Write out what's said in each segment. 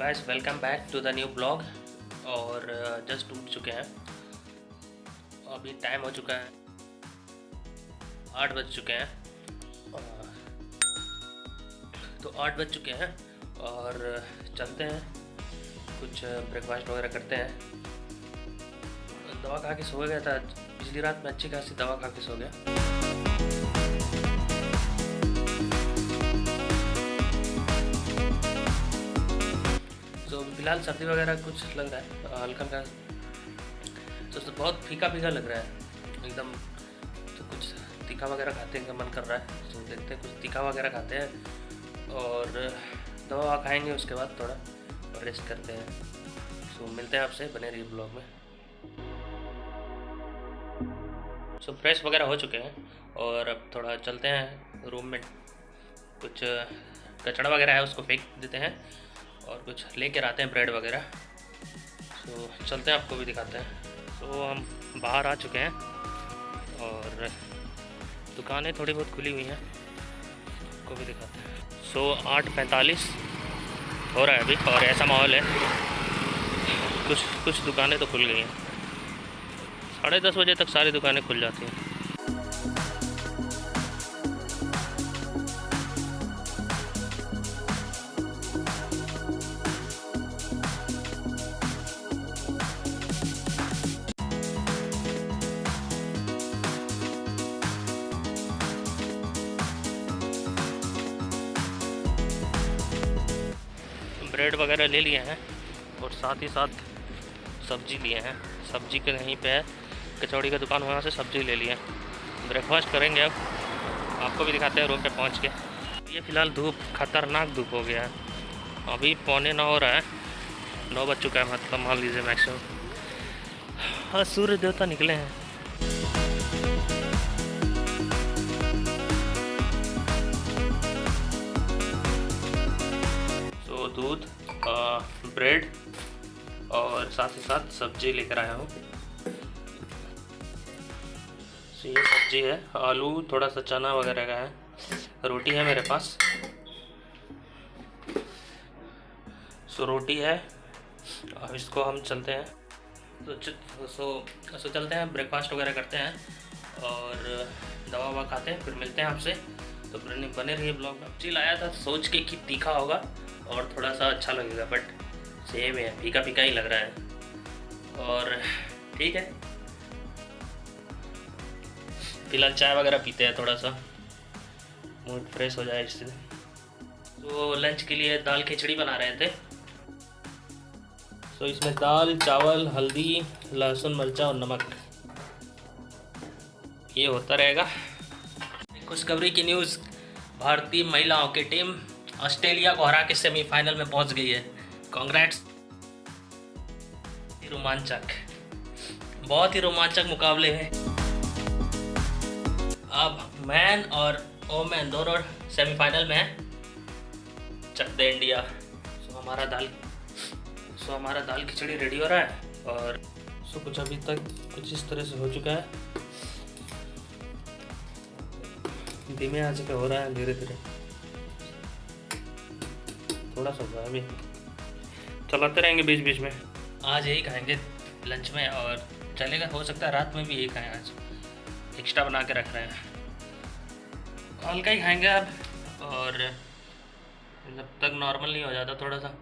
Guys welcome back to the new blog. और just उठ चुके हैं। अभी टाइम हो चुका है 8 बज चुके हैं। तो 8 बज चुके हैं और चलते हैं, कुछ ब्रेकफास्ट वगैरह करते हैं। दवा खा के सो गया था पिछली रात में, अच्छी खासी दवा खा के सो गया। तो फिलहाल सर्दी वगैरह कुछ लग रहा है हल्का हल्का, तो बहुत फीका फीका लग रहा है एकदम। तो कुछ तीखा वगैरह खाने का मन कर रहा है, तो देखते हैं कुछ तीखा वगैरह खाते हैं और दवा खाएंगे, उसके बाद थोड़ा और रेस्ट करते हैं। तो मिलते हैं आपसे, बने रहिए ब्लॉग में। सो फ्रेश वगैरह हो चुके हैं और अब थोड़ा चलते हैं रूम में, कुछ कचड़ा वगैरह है उसको फेंक देते हैं और कुछ लेकर आते हैं ब्रेड वगैरह। तो चलते हैं, आपको भी दिखाते हैं। तो हम बाहर आ चुके हैं और दुकानें थोड़ी बहुत खुली हुई हैं, आपको भी दिखाते हैं। सो 8:45 हो रहा है अभी और ऐसा माहौल है, कुछ दुकानें तो खुल गई हैं। 10:30 बजे तक सारी दुकानें खुल जाती हैं। ब्रेड वगैरह ले लिए हैं और साथ ही साथ सब्जी लिए हैं। सब्जी के यहीं पे है कचौड़ी का दुकान, वहाँ से सब्जी ले लिए। ब्रेकफास्ट करेंगे अब, आपको भी दिखाते हैं रूम पे पहुँच के। ये फ़िलहाल धूप खतरनाक धूप हो गया है, अभी 8:45 हो रहा है, 9 बज चुका है मतलब, मान लीजिए मैक्सिमम। हाँ, सूर्य देवता निकले हैं। तो दूध, ब्रेड और साथ ही साथ सब्जी लेकर आया हूँ। तो ये सब्जी है, आलू, थोड़ा सा चना वगैरह का है, रोटी है मेरे पास। सो रोटी है, अब इसको हम चलते हैं। तो चलते हैं, ब्रेकफास्ट वगैरह करते हैं और दवा ववा खाते हैं, फिर मिलते हैं आपसे। तो बने रहिए ब्लॉग में। सब्जी लाया था सोच के कि तीखा होगा और थोड़ा सा अच्छा लगेगा, बट सेम है, फीका फीका ही लग रहा है। और ठीक है, फिलहाल चाय वगैरह पीते हैं, थोड़ा सा मूड फ्रेश हो जाए इससे। तो लंच के लिए दाल खिचड़ी बना रहे थे। तो इसमें दाल, चावल, हल्दी, लहसुन, मिर्चा और नमक, ये होता रहेगा। खुशखबरी की न्यूज़, भारतीय महिला हॉकी टीम ऑस्ट्रेलिया को हरा के सेमीफाइनल में पहुंच गई है। कांग्रेट्स। रोमांचक, बहुत ही रोमांचक मुकाबले हैं। अब मैन और वोमेन दोनों सेमीफाइनल में हैं। चक दे इंडिया। सो हमारा दाल खिचड़ी रेडी हो रहा है और कुछ अभी तक कुछ इस तरह से हो चुका है। धीमे आंच पे हो रहा है, धीरे धीरे, थोड़ा सा होगा, अभी चलाते रहेंगे बीच बीच में। आज यही खाएंगे लंच में और चलेगा, हो सकता है रात में भी यही खाएं। आज एक्स्ट्रा बना के रख रहे हैं, हल्का ही खाएंगे अब। और जब तक नॉर्मल नहीं हो जाता थोड़ा सा,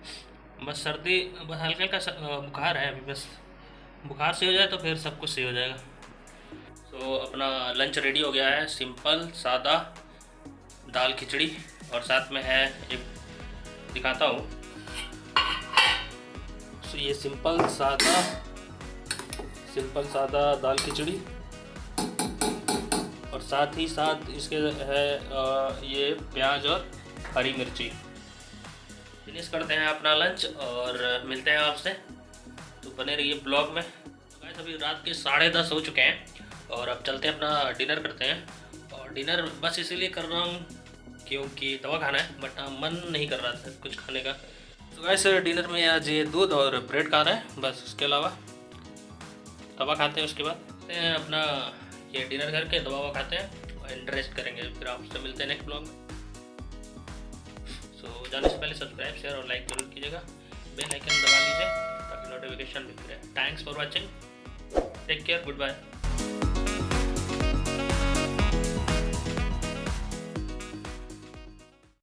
बस सर्दी, बस हल्का हल्का बुखार है अभी, बस बुखार से हो जाए तो फिर सब कुछ सही हो जाएगा। तो अपना लंच रेडी हो गया है, सिंपल सादा दाल खिचड़ी, और साथ में है एक, दिखाता हूँ। तो ये सिंपल सादा दाल खिचड़ी, और साथ ही साथ इसके है ये प्याज और हरी मिर्ची। फिनिश करते हैं अपना लंच और मिलते हैं आपसे। तो बने रहिए ब्लॉग में। तो अभी रात के 10:30 हो चुके हैं और अब चलते हैं, अपना डिनर करते हैं। और डिनर बस इसीलिए कर रहा हूँ क्योंकि दवा खाना है, बट मन नहीं कर रहा था कुछ खाने का। तो गाइस डिनर में आज ये दूध और ब्रेड खा रहे हैं, बस उसके अलावा दवा खाते हैं, उसके बाद अपना ये डिनर करके दवा ववा खाते हैं और रेस्ट करेंगे। फिर आपसे मिलते हैं नेक्स्ट ब्लॉग में। सो जाने से पहले सब्सक्राइब, शेयर और लाइक जरूर कीजिएगा। बेल आइकन दबा लीजिए ताकि नोटिफिकेशन मिलते रहे। Thanks for watching, take care, good bye.